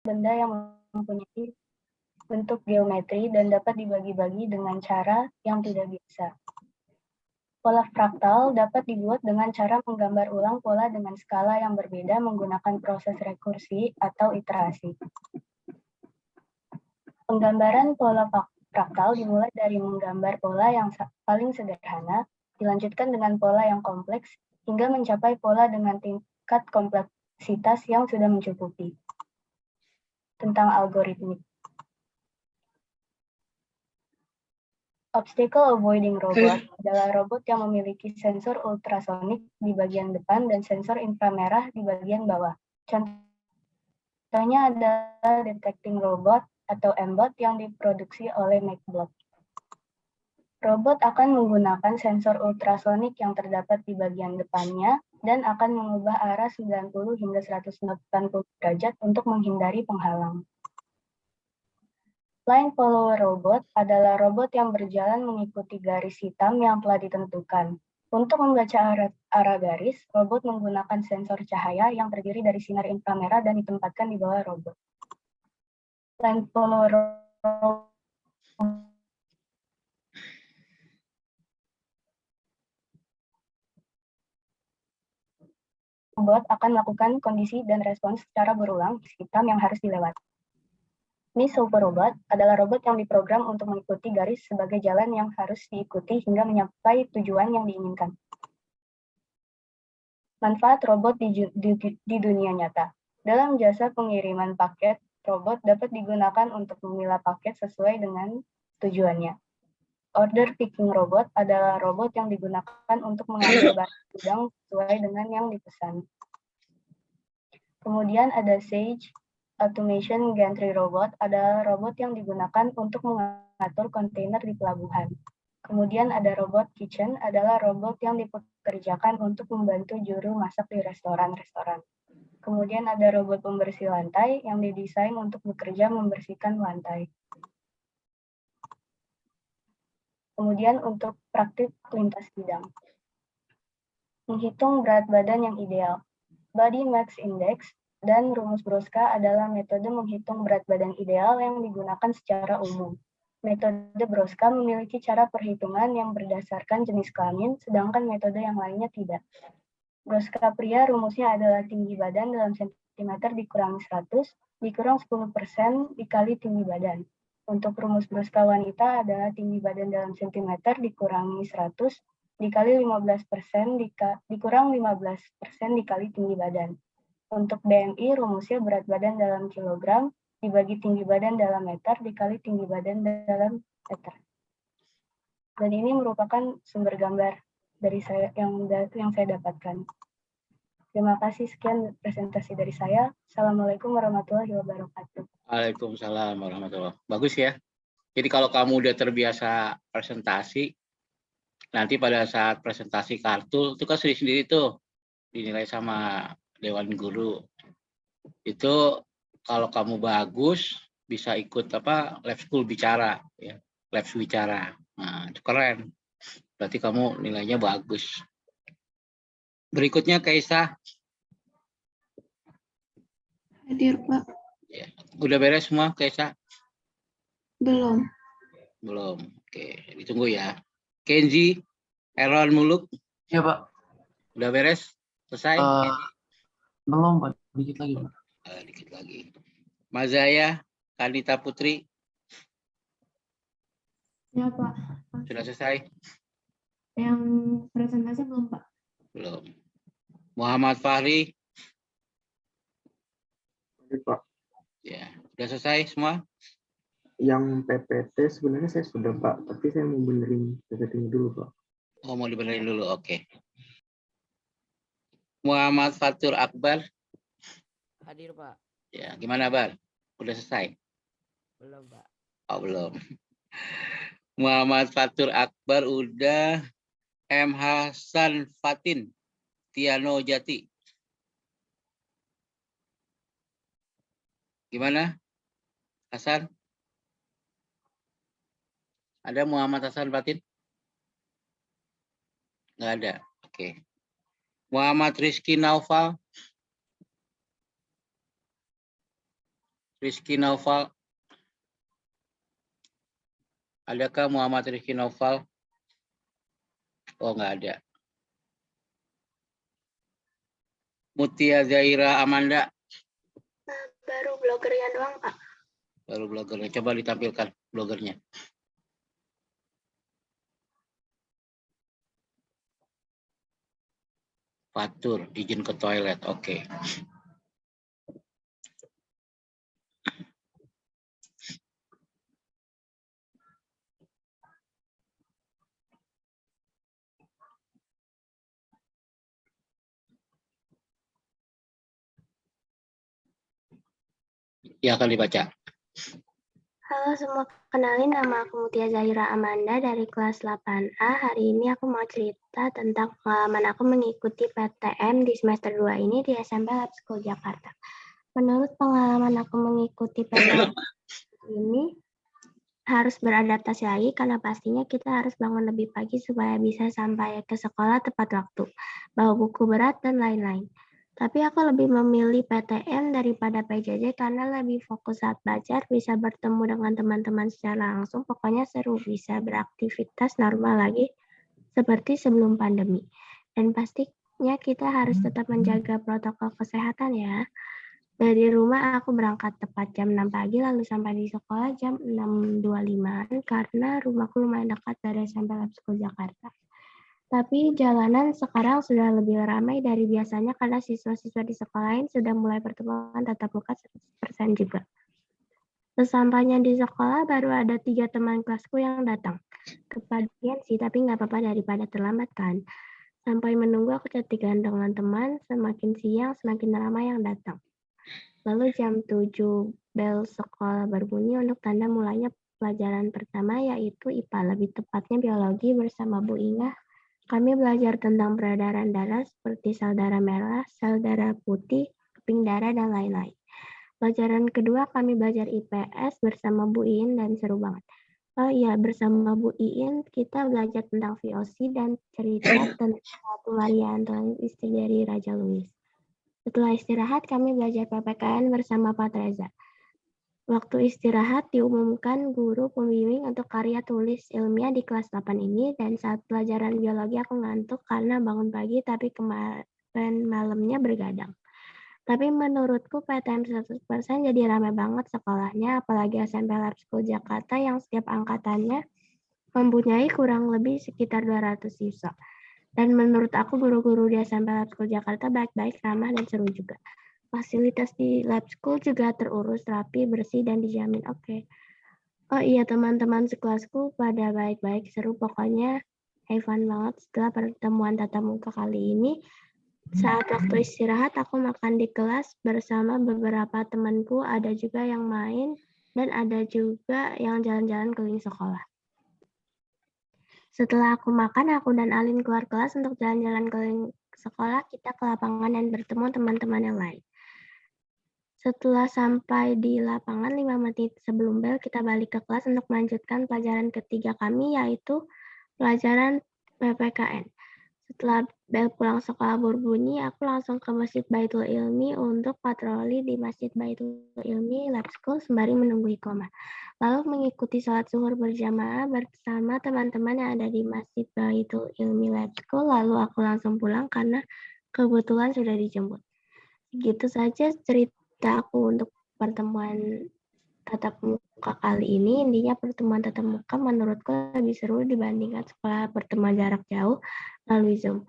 benda yang mempunyai bentuk geometri dan dapat dibagi-bagi dengan cara yang tidak biasa. Pola fraktal dapat dibuat dengan cara menggambar ulang pola dengan skala yang berbeda menggunakan proses rekursi atau iterasi. Penggambaran pola fraktal dimulai dari menggambar pola yang paling sederhana, dilanjutkan dengan pola yang kompleks, hingga mencapai pola dengan tingkat kompleksitas yang sudah mencukupi. Tentang algoritmik. Obstacle avoiding robot adalah robot yang memiliki sensor ultrasonik di bagian depan dan sensor inframerah di bagian bawah. Contohnya adalah detecting robot atau M-bot yang diproduksi oleh MacBlock. Robot akan menggunakan sensor ultrasonik yang terdapat di bagian depannya dan akan mengubah arah 90 hingga 180 derajat untuk menghindari penghalang. Line follower robot adalah robot yang berjalan mengikuti garis hitam yang telah ditentukan. Untuk membaca arah garis, robot menggunakan sensor cahaya yang terdiri dari sinar inframerah dan ditempatkan di bawah robot. Line follower robot akan melakukan kondisi dan respons secara berulang hitam yang harus dilewati. Miss Super Robot adalah robot yang diprogram untuk mengikuti garis sebagai jalan yang harus diikuti hingga mencapai tujuan yang diinginkan. Manfaat robot di dunia nyata. Dalam jasa pengiriman paket, robot dapat digunakan untuk memilah paket sesuai dengan tujuannya. Order picking robot adalah robot yang digunakan untuk mengambil barang gudang sesuai dengan yang dipesan. Kemudian ada Sage Automation Gantry Robot adalah robot yang digunakan untuk mengatur kontainer di pelabuhan. Kemudian ada robot kitchen adalah robot yang dipekerjakan untuk membantu juru masak di restoran-restoran. Kemudian ada robot pembersih lantai yang didesain untuk bekerja membersihkan lantai. Kemudian untuk praktik lintas bidang. Menghitung berat badan yang ideal. Body Mass Index dan rumus Broska adalah metode menghitung berat badan ideal yang digunakan secara umum. Metode Broska memiliki cara perhitungan yang berdasarkan jenis kelamin, sedangkan metode yang lainnya tidak. Broska pria rumusnya adalah tinggi badan dalam sentimeter dikurangi 100, dikurang 10% dikali tinggi badan. Untuk rumus Broska wanita adalah tinggi badan dalam sentimeter dikurangi 100, dikali 15% dikurang 15% dikali tinggi badan. Untuk BMI, rumusnya berat badan dalam kilogram dibagi tinggi badan dalam meter dikali tinggi badan dalam meter. Dan ini merupakan sumber gambar dari saya yang saya dapatkan. Terima kasih, sekian presentasi dari saya. Assalamualaikum warahmatullahi wabarakatuh. Waalaikumsalam warahmatullahi wabarakatuh. Bagus ya. Jadi kalau kamu udah terbiasa presentasi, nanti pada saat presentasi kartu itu kan sendiri-sendiri tuh dinilai sama Dewan Guru. Itu kalau kamu bagus bisa ikut lab school bicara ya, labs bicara. Nah, itu keren. Berarti kamu nilainya bagus. Berikutnya Kaisa. Hadir, Pak. Ya. Udah beres semua Kaisa? Belum. Belum. Oke, ditunggu ya. Kenji, Erwan Muluk. Ya, Pak. Udah beres? Selesai? Belum, Pak. Dikit lagi, Pak. Dikit lagi. Mazaya, Kanita Putri. Ya, Pak. Sudah selesai? Yang presentasi belum, Pak? Belum. Muhammad Fahri. Pak. Ya, sudah selesai semua? Yang PPT sebenarnya saya sudah, Pak, tapi saya mau benerin PPT-nya dulu, Pak. Oh, mau dibenerin dulu, oke. Muhammad Fatur Akbar. Hadir, Pak. Ya, gimana, Bar? Udah selesai? Belum, Pak. Oh, belum. Muhammad Fatur Akbar udah. M. Hasan Fatin, Tiano Jati. Gimana, Hasan? Ada Muhammad Hasan Fatin? Nggak ada. Oke. Muhammad Rizky Naufal. Rizky Naufal. Adakah Muhammad Rizky Naufal? Oh, nggak ada. Mutia Zaira Amanda. Baru blogernya doang, Pak. Baru blogernya. Coba ditampilkan blogernya. Fatur, izin ke toilet. Oke. Ya, akan dibaca. Halo semua, kenalin nama aku Mutia Zahira Amanda dari kelas 8A. Hari ini aku mau cerita tentang pengalaman aku mengikuti PTM di semester 2 ini di SMP Lab School Jakarta. Menurut pengalaman aku mengikuti PTM ini, harus beradaptasi lagi karena pastinya kita harus bangun lebih pagi supaya bisa sampai ke sekolah tepat waktu, bawa buku berat, dan lain-lain. Tapi aku lebih memilih PTM daripada PJJ karena lebih fokus saat belajar, bisa bertemu dengan teman-teman secara langsung, pokoknya seru, bisa beraktivitas normal lagi seperti sebelum pandemi. Dan pastinya kita harus tetap menjaga protokol kesehatan ya. Dari rumah aku berangkat tepat jam 6 pagi lalu sampai di sekolah jam 6.25 karena rumahku lumayan dekat dari SMP Lab School Jakarta. Tapi jalanan sekarang sudah lebih ramai dari biasanya karena siswa-siswa di sekolah lain sudah mulai pertemuan tatap muka 100% juga. Sesampainya di sekolah baru ada 3 teman kelasku yang datang. Kepagian sih, tapi nggak apa-apa daripada terlambat kan. Sampai menunggu aku chattingan dengan teman, semakin siang semakin ramai yang datang. Lalu jam 7 bel sekolah berbunyi untuk tanda mulainya pelajaran pertama yaitu IPA, lebih tepatnya biologi bersama Bu Inah. Kami belajar tentang peredaran darah seperti sel darah merah, sel darah putih, keping darah, dan lain-lain. Pelajaran kedua kami belajar IPS bersama Bu Iin dan seru banget. Oh iya, bersama Bu Iin kita belajar tentang VOC dan cerita tentang Ratu Maria Antoinette, istri dari Raja Louis. Setelah istirahat kami belajar PPKN bersama Pak Reza. Waktu istirahat diumumkan guru pembimbing untuk karya tulis ilmiah di kelas 8 ini dan saat pelajaran biologi aku ngantuk karena bangun pagi tapi kemarin malamnya bergadang. Tapi menurutku PTM 100% jadi ramai banget sekolahnya, apalagi SMP Lab School Jakarta yang setiap angkatannya mempunyai kurang lebih sekitar 200 siswa. Dan menurut aku guru-guru di SMP Lab School Jakarta baik-baik, ramah, dan seru juga. Fasilitas di lab school juga terurus, rapi, bersih, dan dijamin oke. Oh iya, teman-teman sekelasku pada baik-baik, seru, pokoknya have fun banget. Setelah pertemuan tatap muka kali ini, saat waktu istirahat aku makan di kelas bersama beberapa temanku, ada juga yang main, dan ada juga yang jalan-jalan keliling sekolah. Setelah aku makan, aku dan Alin keluar kelas untuk jalan-jalan keliling sekolah, kita ke lapangan dan bertemu teman-teman yang lain. Setelah sampai di lapangan 5 menit sebelum bel, kita balik ke kelas untuk melanjutkan pelajaran ketiga kami, yaitu pelajaran PPKN. Setelah bel pulang sekolah berbunyi, aku langsung ke Masjid Baitul Ilmi untuk patroli di Masjid Baitul Ilmi Lab School sembari menunggu iqomah. Lalu mengikuti sholat zuhur berjamaah bersama teman-teman yang ada di Masjid Baitul Ilmi Lab School, lalu aku langsung pulang karena kebetulan sudah dijemput. Gitu saja cerita aku untuk pertemuan tatap muka kali ini. Intinya pertemuan tatap muka menurutku lebih seru dibandingkan sekolah pertemuan jarak jauh melalui Zoom.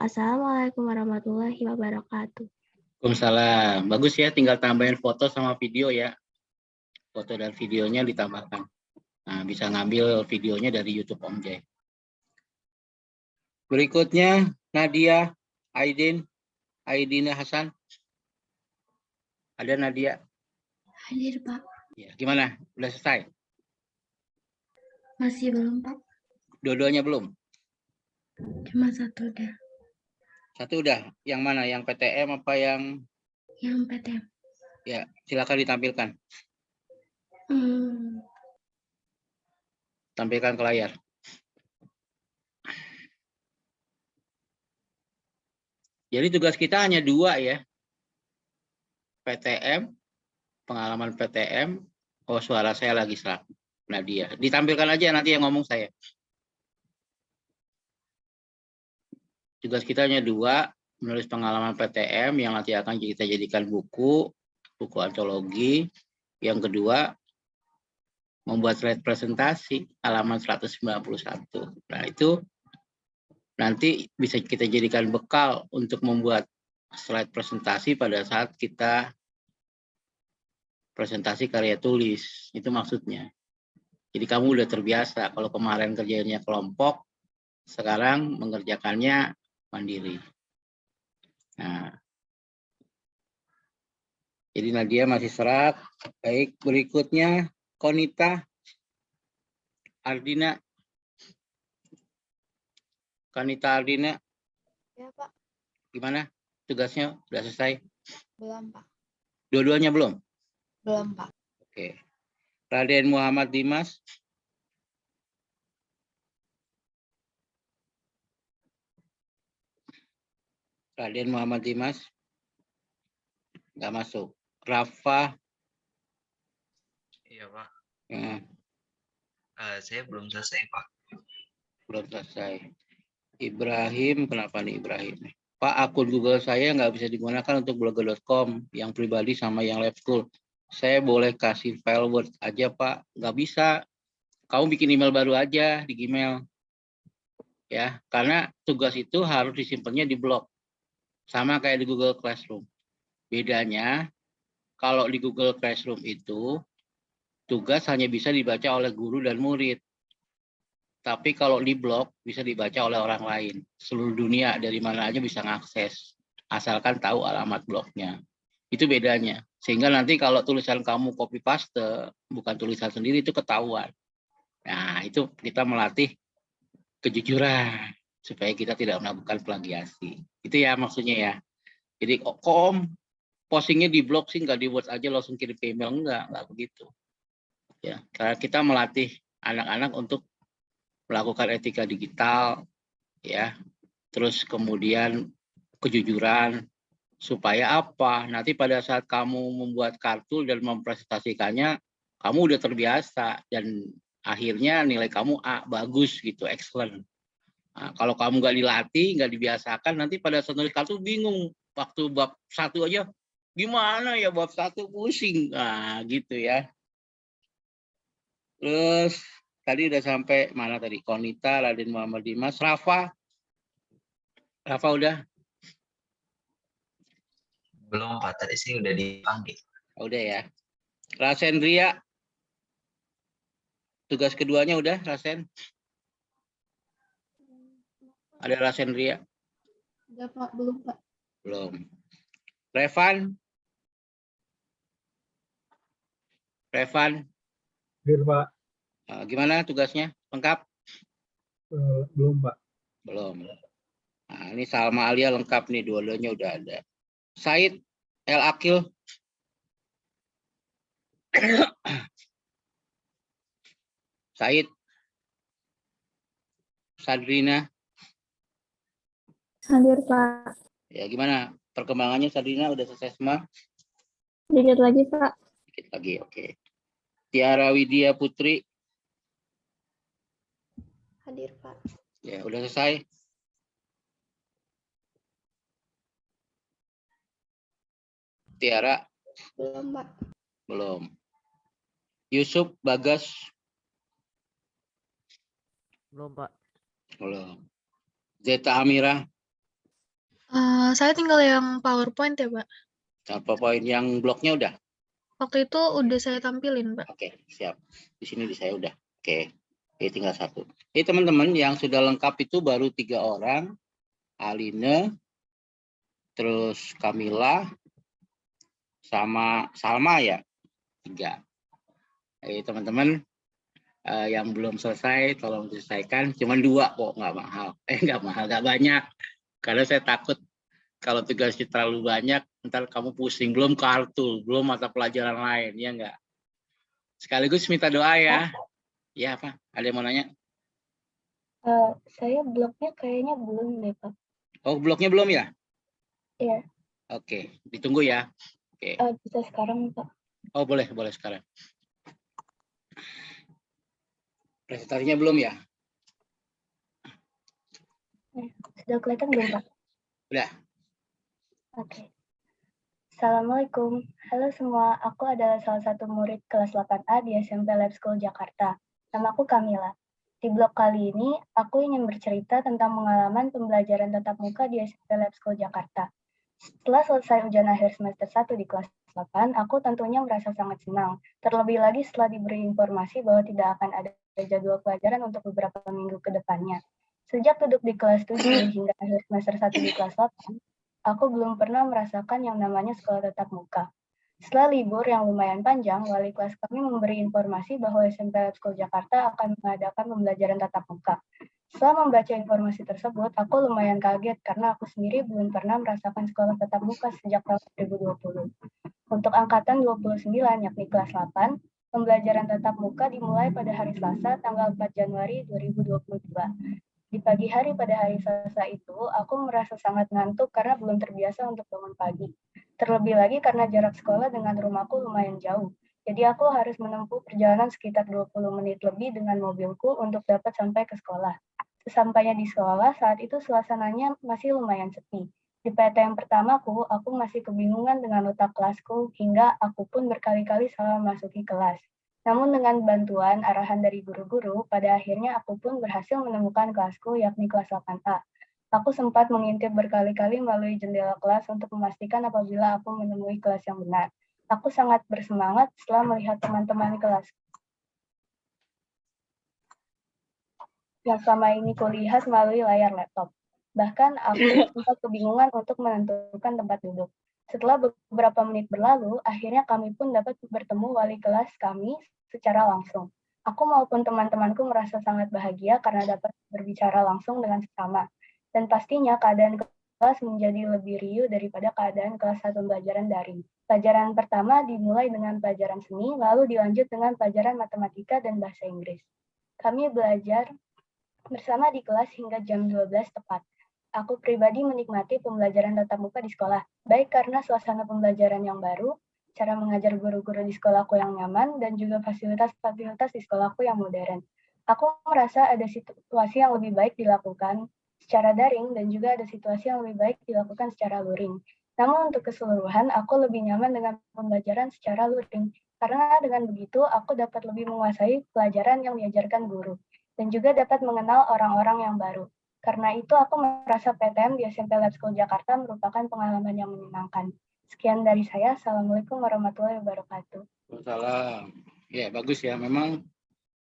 Assalamualaikum warahmatullahi wabarakatuh. Waalaikumsalam. Bagus ya, tinggal tambahin foto sama video ya. Foto dan videonya ditambahkan. Nah, bisa ngambil videonya dari YouTube Om Jai. Berikutnya Nadia Aidina Hasan. Ada Nadia? Hadir, Pak. Ya, gimana? Udah selesai? Masih belum, Pak. Dua-duanya belum? Cuma satu udah. Satu udah. Yang mana? Yang PTM apa yang? Yang PTM. Ya, silakan ditampilkan. Tampilkan ke layar. Jadi tugas kita hanya 2 ya. PTM pengalaman PTM. Oh, suara saya lagi serak. Nadia, ditampilkan aja nanti yang ngomong saya. Tugas kita hanya 2, menulis pengalaman PTM yang nanti akan kita jadikan buku antologi. Yang kedua, membuat slide presentasi halaman 191. Nah, itu nanti bisa kita jadikan bekal untuk membuat slide presentasi pada saat kita presentasi karya tulis. Itu maksudnya. Jadi kamu udah terbiasa, kalau kemarin kerjanya kelompok, sekarang mengerjakannya mandiri. Nah, jadi Nadia masih serak. Baik, berikutnya Konita Ardina. Konita Ardina, Ya, Pak. gimana? Tugasnya udah selesai? Belum, Pak. Dua-duanya belum? Belum, Pak. Oke. Raden Muhammad Dimas. Raden Muhammad Dimas. Nggak masuk. Rafa. Iya, Pak. Ya, Saya belum selesai, Pak. belum selesai. Ibrahim, kenapa nih Ibrahim? Pak, akun Google saya nggak bisa digunakan untuk blogger.com yang pribadi sama yang lab school. Saya boleh kasih file Word aja, Pak? Nggak bisa. Kamu bikin email baru aja di Gmail. Ya, karena tugas itu harus disimpannya di blog. Sama kayak di Google Classroom. Bedanya, kalau di Google Classroom itu, tugas hanya bisa dibaca oleh guru dan murid. Tapi kalau di blog bisa dibaca oleh orang lain. Seluruh dunia dari mana aja bisa mengakses. Asalkan tahu alamat blognya. Itu bedanya. Sehingga nanti kalau tulisan kamu copy paste, bukan tulisan sendiri, itu ketahuan. Nah, itu kita melatih kejujuran. Supaya kita tidak melakukan plagiasi. Itu ya maksudnya ya. Jadi kok postingnya di blog sih nggak di Word aja langsung kirim ke email. Enggak begitu. Ya, karena kita melatih anak-anak untuk melakukan etika digital, ya, terus kemudian kejujuran, supaya apa? Nanti pada saat kamu membuat kartu dan mempresentasikannya, kamu udah terbiasa dan akhirnya nilai kamu A, bagus gitu, excellent. Nah, kalau kamu nggak dilatih, nggak dibiasakan, nanti pada saat nulis kartu bingung. Waktu bab 1 aja, gimana ya bab 1 pusing, nah gitu ya. Terus tadi udah sampai mana tadi? Konita, Raden Muhammad Dimas, Rafa. Rafa udah? Belum, Pak. Tadi sih udah dipanggil. Udah ya. Rasendria. Tugas keduanya udah, Rasen? Ada Rasendria? Udah, Pak. Belum, Pak. Belum. Revan? Revan? Pak. Gimana tugasnya? Lengkap? Belum, Pak. Belum. Nah, ini Salma Alia lengkap nih, dua-duanya udah ada. Said El Akil. Said. Sadrina. Hadir, Pak. Ya, gimana? Perkembangannya Sadrina udah selesai semua? Dikit lagi, Pak. Dikit lagi, oke. Tiara Widya Putri. Hadir, Pak. Ya, udah selesai? Tiara? Belum, Pak. Belum. Yusuf Bagas? Belum, Pak. Belum. Zeta Amira? Saya tinggal yang PowerPoint ya, Pak. Apa poin yang blognya udah? Waktu itu udah saya tampilin, Pak. Oke, siap. Di sini di saya udah. Oke, tinggal 1. Teman-teman yang sudah lengkap itu baru 3 orang. Aline, terus Kamila, sama Salma ya, 3. Teman-teman yang belum selesai, tolong diselesaikan. Cuman 2 kok, nggak mahal. Nggak mahal, nggak banyak. Karena saya takut kalau tugasnya terlalu banyak, ntar kamu pusing. Belum kartu, belum mata pelajaran lain, ya nggak? Sekaligus minta doa ya. Ya apa? Ada yang mau nanya? Saya blognya kayaknya belum deh, Pak. Oh, blognya belum ya? Iya. Oke, ditunggu ya. Oke. Bisa sekarang, Pak. Oh, boleh sekarang. Presentasinya belum ya? Sudah kelihatan belum, Pak? Udah. Oke. Assalamualaikum. Halo semua, aku adalah salah satu murid kelas 8A di SMP Lab School Jakarta. Namaku Kamila. Di blog kali ini, aku ingin bercerita tentang pengalaman pembelajaran tatap muka di SMP Lab School Jakarta. Setelah selesai ujian akhir semester 1 di kelas 8, aku tentunya merasa sangat senang. Terlebih lagi setelah diberi informasi bahwa tidak akan ada jadwal pelajaran untuk beberapa minggu ke depannya. Sejak duduk di kelas 7 hingga akhir semester 1 di kelas 8, aku belum pernah merasakan yang namanya sekolah tatap muka. Setelah libur yang lumayan panjang, wali kelas kami memberi informasi bahwa SMP Lab School Jakarta akan mengadakan pembelajaran tatap muka. Setelah membaca informasi tersebut, aku lumayan kaget karena aku sendiri belum pernah merasakan sekolah tatap muka sejak tahun 2020. Untuk angkatan 29, yakni kelas 8, pembelajaran tatap muka dimulai pada hari Selasa, tanggal 4 Januari 2022. Di pagi hari pada hari Selasa itu, aku merasa sangat ngantuk karena belum terbiasa untuk bangun pagi. Terlebih lagi karena jarak sekolah dengan rumahku lumayan jauh. Jadi aku harus menempuh perjalanan sekitar 20 menit lebih dengan mobilku untuk dapat sampai ke sekolah. Sesampainya di sekolah, saat itu suasananya masih lumayan sepi. Di PTM pertamaku, aku masih kebingungan dengan letak kelasku hingga aku pun berkali-kali salah memasuki kelas. Namun dengan bantuan arahan dari guru-guru, pada akhirnya aku pun berhasil menemukan kelasku yakni kelas 8A. Aku sempat mengintip berkali-kali melalui jendela kelas untuk memastikan apabila aku menemui kelas yang benar. Aku sangat bersemangat setelah melihat teman-teman kelas yang selama ini kulihat melalui layar laptop. Bahkan aku sempat kebingungan untuk menentukan tempat duduk. Setelah beberapa menit berlalu, akhirnya kami pun dapat bertemu wali kelas kami secara langsung. Aku maupun teman-temanku merasa sangat bahagia karena dapat berbicara langsung dengan sesama. Dan pastinya keadaan kelas menjadi lebih riuh daripada keadaan kelas satu pembelajaran daring. Pelajaran pertama dimulai dengan pelajaran seni, lalu dilanjut dengan pelajaran matematika dan bahasa Inggris. Kami belajar bersama di kelas hingga jam 12 tepat. Aku pribadi menikmati pembelajaran tatap muka di sekolah, baik karena suasana pembelajaran yang baru, cara mengajar guru-guru di sekolahku yang nyaman, dan juga fasilitas-fasilitas di sekolahku yang modern. Aku merasa ada situasi yang lebih baik dilakukan secara daring dan juga ada situasi yang lebih baik dilakukan secara luring. Namun untuk keseluruhan, aku lebih nyaman dengan pembelajaran secara luring, karena dengan begitu aku dapat lebih menguasai pelajaran yang diajarkan guru, dan juga dapat mengenal orang-orang yang baru. Karena itu aku merasa PTM di SMP Lab School Jakarta merupakan pengalaman yang menyenangkan. Sekian dari saya. Assalamualaikum warahmatullahi wabarakatuh. Waalaikumsalam. Ya, bagus ya. Memang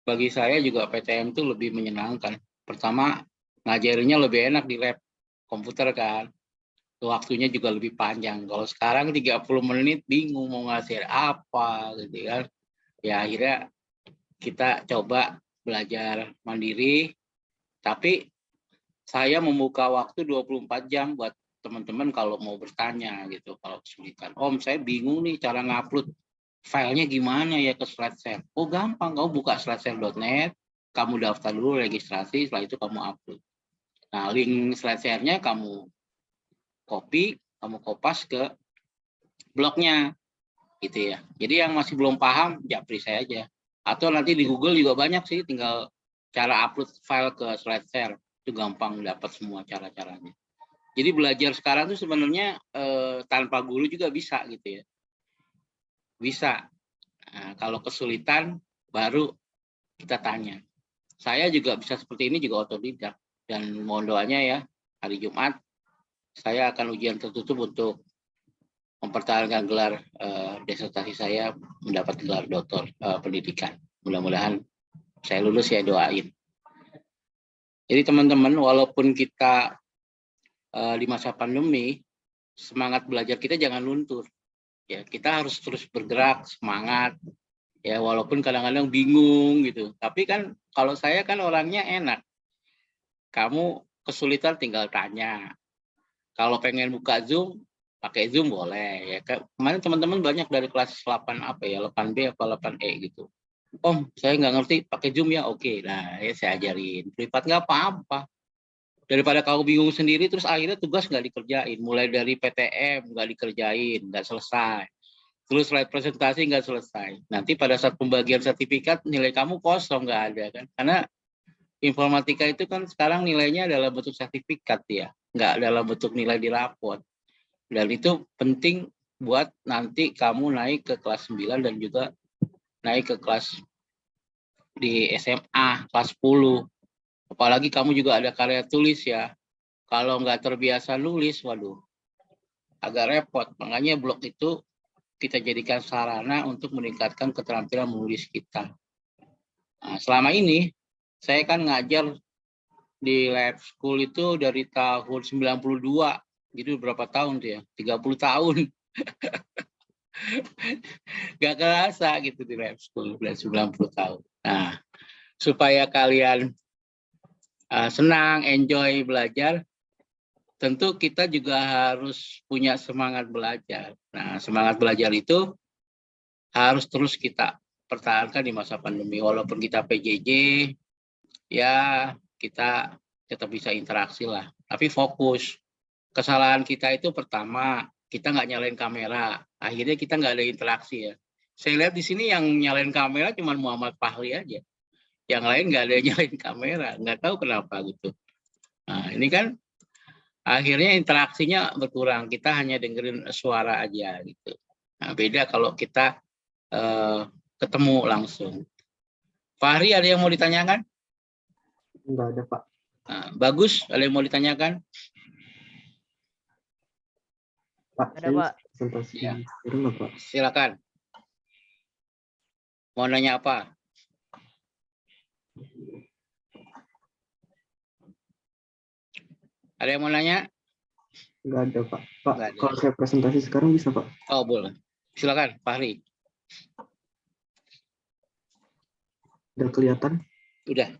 bagi saya juga PTM itu lebih menyenangkan. Pertama, ngajarinya lebih enak di lab komputer kan. Waktunya juga lebih panjang. Kalau sekarang 30 menit bingung mau ngajar apa gitu kan. Ya akhirnya kita coba belajar mandiri, tapi saya membuka waktu 24 jam buat teman-teman kalau mau bertanya gitu, kalau kesulitan. Om, saya bingung nih cara ngupload filenya gimana ya ke SlideShare. Oh gampang, kamu buka slideshare.net, kamu daftar dulu registrasi, setelah itu kamu upload. Nah, link SlideShare-nya kamu copy, kamu kopas ke blognya, gitu ya. Jadi yang masih belum paham, japri saya aja. Atau nanti di Google juga banyak sih, tinggal cara upload file ke SlideShare. Itu gampang dapat semua cara-caranya. Jadi belajar sekarang tuh sebenarnya tanpa guru juga bisa gitu ya. Bisa. Nah, kalau kesulitan baru kita tanya. Saya juga bisa seperti ini juga otodidak. Dan mohon doanya ya, hari Jumat saya akan ujian tertutup untuk mempertahankan gelar disertasi saya mendapat gelar doktor pendidikan. Mudah-mudahan saya lulus ya, doain. Jadi teman-teman, walaupun kita di masa pandemi, semangat belajar kita jangan luntur. Ya, kita harus terus bergerak, semangat. Ya, walaupun kadang-kadang bingung gitu. Tapi kan kalau saya kan orangnya enak. Kamu kesulitan tinggal tanya. Kalau pengen buka Zoom, pakai Zoom boleh. Ya, kemarin teman-teman banyak dari kelas 8 apa ya, 8B apa 8E gitu. Om, saya nggak ngerti, pakai Zoom ya, oke. Nah, ya saya ajarin. Privat nggak apa-apa. Daripada kamu bingung sendiri, terus akhirnya tugas nggak dikerjain. Mulai dari PTM nggak dikerjain, nggak selesai. terus slide presentasi nggak selesai. Nanti pada saat pembagian sertifikat nilai kamu kosong, nggak ada kan? Karena informatika itu kan sekarang nilainya adalah bentuk sertifikat ya, nggak dalam bentuk nilai di raport. Dan itu penting buat nanti kamu naik ke kelas 9 dan juga naik ke kelas di SMA, kelas 10. Apalagi kamu juga ada karya tulis ya. Kalau nggak terbiasa nulis, waduh, agak repot. Makanya blog itu kita jadikan sarana untuk meningkatkan keterampilan menulis kita. Nah, selama ini, saya kan ngajar di lab school itu dari tahun 92. Jadi berapa tahun tuh ya? 30 tahun. Gak kerasa gitu di lab school, udah 90 tahun. Nah, supaya kalian senang, enjoy belajar, tentu kita juga harus punya semangat belajar. Nah, semangat belajar itu harus terus kita pertahankan di masa pandemi. Walaupun kita PJJ, ya kita tetap bisa interaksi lah. Tapi fokus. Kesalahan kita itu pertama, kita nggak nyalain kamera. Akhirnya kita nggak ada interaksi ya. Saya lihat di sini yang nyalain kamera cuma Muhammad Fahri aja. Yang lain nggak ada yang nyalain kamera. Nggak tahu kenapa gitu. Nah, ini kan akhirnya interaksinya berkurang. Kita hanya dengerin suara aja gitu. Nah, beda kalau kita ketemu langsung. Fahri, ada yang mau ditanyakan? Enggak ada, Pak. Nah, bagus, ada yang mau ditanyakan? Pak, Ada, saya Pak. presentasi Ya. sekarang nggak, Pak? Silakan. Mau nanya apa? Ada yang mau nanya? Nggak ada, Pak. Pak, Nggak ada. kalau saya presentasi sekarang bisa, Pak? Oh, boleh. Silakan, Fahri. Udah kelihatan? Udah.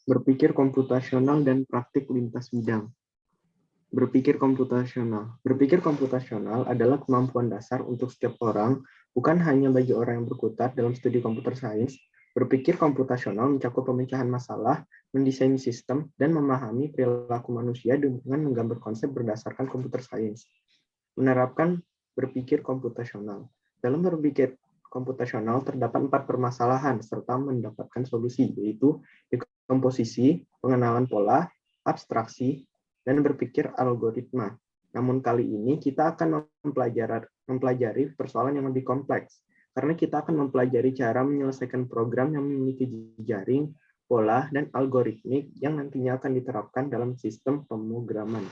Berpikir komputasional dan praktik lintas bidang. Berpikir komputasional. Berpikir komputasional adalah kemampuan dasar untuk setiap orang, bukan hanya bagi orang yang berkutat dalam studi komputer sains. Berpikir komputasional mencakup pemecahan masalah, mendesain sistem, dan memahami perilaku manusia dengan menggambar konsep berdasarkan komputer sains. Menerapkan berpikir komputasional. Dalam berpikir komputasional terdapat 4 permasalahan serta mendapatkan solusi, yaitu dekomposisi, pengenalan pola, abstraksi, dan berpikir algoritma. Namun kali ini kita akan mempelajari persoalan yang lebih kompleks, karena kita akan mempelajari cara menyelesaikan program yang memiliki jaring, pola, dan algoritmik yang nantinya akan diterapkan dalam sistem pemrograman.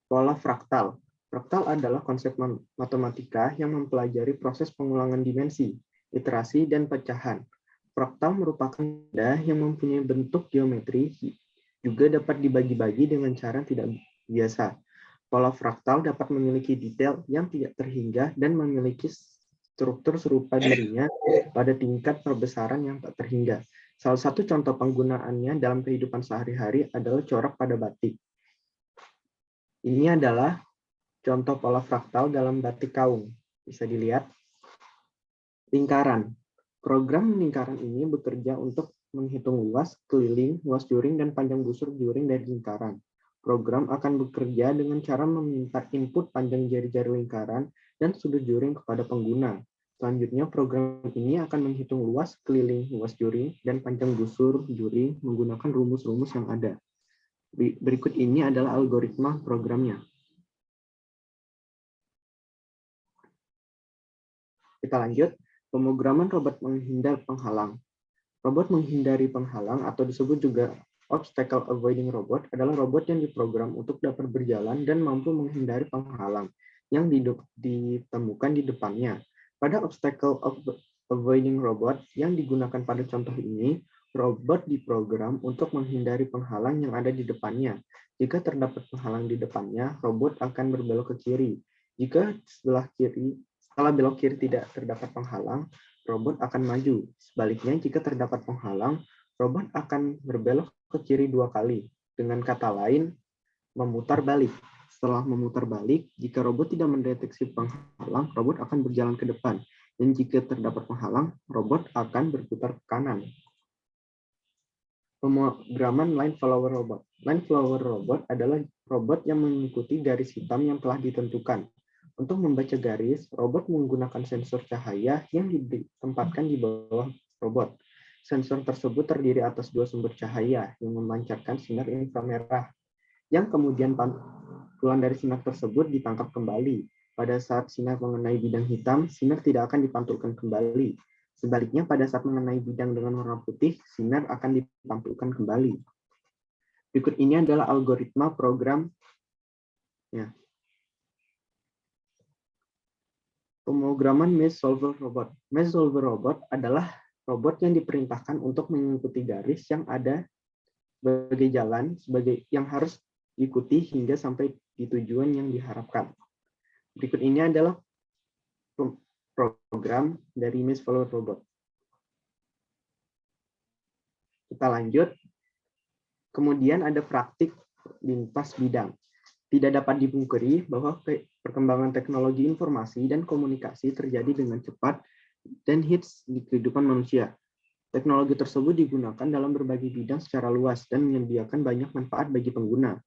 Pola fraktal. Fraktal adalah konsep matematika yang mempelajari proses pengulangan dimensi, iterasi, dan pecahan. Fraktal merupakan benda yang mempunyai bentuk geometri, juga dapat dibagi-bagi dengan cara tidak biasa. Pola fraktal dapat memiliki detail yang tidak terhingga dan memiliki struktur serupa dirinya pada tingkat perbesaran yang tak terhingga. Salah satu contoh penggunaannya dalam kehidupan sehari-hari adalah corak pada batik. Ini adalah contoh pola fraktal dalam batik kaung. Bisa dilihat. Lingkaran. Program lingkaran ini bekerja untuk menghitung luas, keliling, luas juring, dan panjang busur juring dari lingkaran. Program akan bekerja dengan cara meminta input panjang jari-jari lingkaran dan sudut juring kepada pengguna. Selanjutnya, program ini akan menghitung luas, keliling, luas juring, dan panjang busur juring menggunakan rumus-rumus yang ada. Berikut ini adalah algoritma programnya. Kita lanjut. Pemrograman robot menghindar penghalang. Robot menghindari penghalang atau disebut juga obstacle avoiding robot adalah robot yang diprogram untuk dapat berjalan dan mampu menghindari penghalang yang ditemukan di depannya. Pada obstacle avoiding robot yang digunakan pada contoh ini, robot diprogram untuk menghindari penghalang yang ada di depannya. Jika terdapat penghalang di depannya, robot akan berbelok ke kiri. Jika setelah belok kiri tidak terdapat penghalang, robot akan maju. Sebaliknya, jika terdapat penghalang, robot akan berbelok ke kiri 2 kali. Dengan kata lain, memutar balik. Setelah memutar balik, jika robot tidak mendeteksi penghalang, robot akan berjalan ke depan. Dan jika terdapat penghalang, robot akan berputar ke kanan. Pemrograman line follower robot. Line follower robot adalah robot yang mengikuti garis hitam yang telah ditentukan. Untuk membaca garis, robot menggunakan sensor cahaya yang ditempatkan di bawah robot. Sensor tersebut terdiri atas dua sumber cahaya yang memancarkan sinar inframerah, yang kemudian pantulan dari sinar tersebut ditangkap kembali. Pada saat sinar mengenai bidang hitam, sinar tidak akan dipantulkan kembali. Sebaliknya, pada saat mengenai bidang dengan warna putih, sinar akan dipantulkan kembali. Berikut ini adalah algoritma program. Pemrograman Maze Solver Robot. Maze Solver Robot adalah robot yang diperintahkan untuk mengikuti garis yang ada sebagai jalan yang harus diikuti hingga sampai di tujuan yang diharapkan. Berikut ini adalah program dari Maze Follower Robot. Kita lanjut. Kemudian ada praktik lintas bidang. Tidak dapat dipungkiri bahwa perkembangan teknologi informasi dan komunikasi terjadi dengan cepat dan hits di kehidupan manusia. Teknologi tersebut digunakan dalam berbagai bidang secara luas dan menyediakan banyak manfaat bagi pengguna.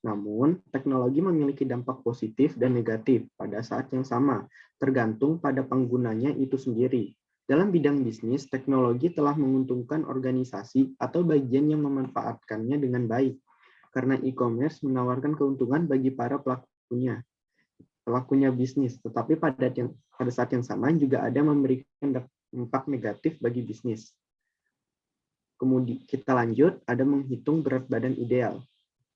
Namun, teknologi memiliki dampak positif dan negatif pada saat yang sama, tergantung pada penggunanya itu sendiri. Dalam bidang bisnis, teknologi telah menguntungkan organisasi atau bagian yang memanfaatkannya dengan baik, karena e-commerce menawarkan keuntungan bagi para pelakunya bisnis, tetapi pada saat yang sama juga ada memberikan dampak negatif bagi bisnis. Kemudian kita lanjut, ada menghitung berat badan ideal.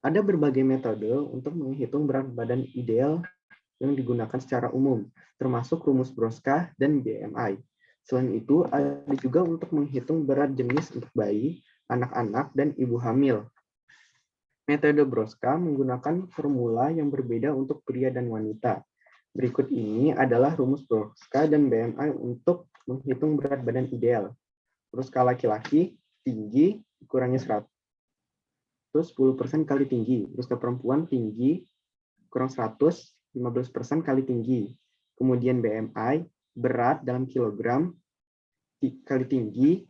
Ada berbagai metode untuk menghitung berat badan ideal yang digunakan secara umum, termasuk rumus Broska dan BMI. Selain itu, ada juga untuk menghitung berat jenis untuk bayi, anak-anak, dan ibu hamil. Metode Broska menggunakan formula yang berbeda untuk pria dan wanita. Berikut ini adalah rumus Broska dan BMI untuk menghitung berat badan ideal. Broska laki-laki, tinggi, kurangnya 100. Terus 10% kali tinggi. Terus ke perempuan tinggi, kurang 100, 15% kali tinggi. Kemudian BMI, berat dalam kilogram, kali tinggi,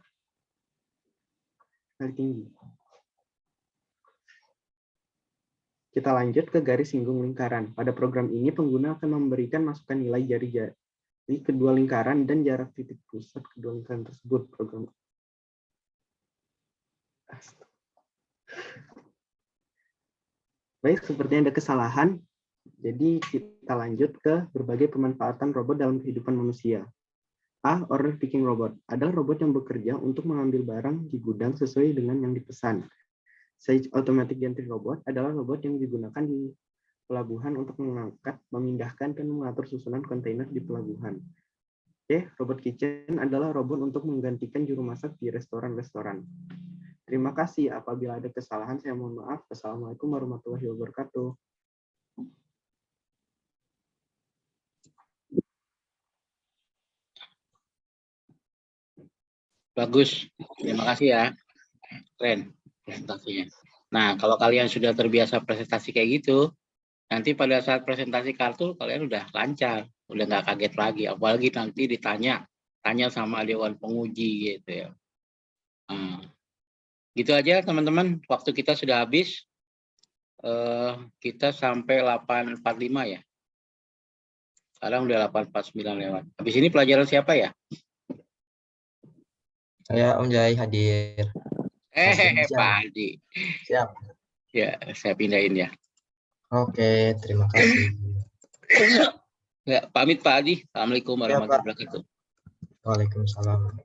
Kita lanjut ke garis singgung lingkaran. Pada program ini, pengguna akan memberikan masukan nilai jari-jari kedua lingkaran dan jarak titik pusat kedua lingkaran tersebut. Baik, sepertinya ada kesalahan. Jadi kita lanjut ke berbagai pemanfaatan robot dalam kehidupan manusia. A. Order picking robot adalah robot yang bekerja untuk mengambil barang di gudang sesuai dengan yang dipesan. Sage automatic gantry robot adalah robot yang digunakan di pelabuhan untuk mengangkat, memindahkan, dan mengatur susunan kontainer di pelabuhan. C. Robot kitchen adalah robot untuk menggantikan juru masak di restoran-restoran. Terima kasih. Apabila ada kesalahan, saya mohon maaf. Assalamualaikum warahmatullahi wabarakatuh. Bagus. Terima kasih ya. Keren presentasinya. Nah, kalau kalian sudah terbiasa presentasi kayak gitu, nanti pada saat presentasi kartu, kalian udah lancar. Udah nggak kaget lagi. Apalagi nanti tanya sama dewan penguji gitu ya. Gitu aja teman-teman, waktu kita sudah habis. Kita sampai 8.45 ya. Sekarang udah 8.49 lewat. Habis ini pelajaran siapa ya? Saya Om Jai hadir. Pak Adi. Siap. Ya, saya pindahin ya. Oke, terima kasih. Ya, pamit Pak Adi. Assalamualaikum warahmatullahi wabarakatuh. Waalaikumsalam.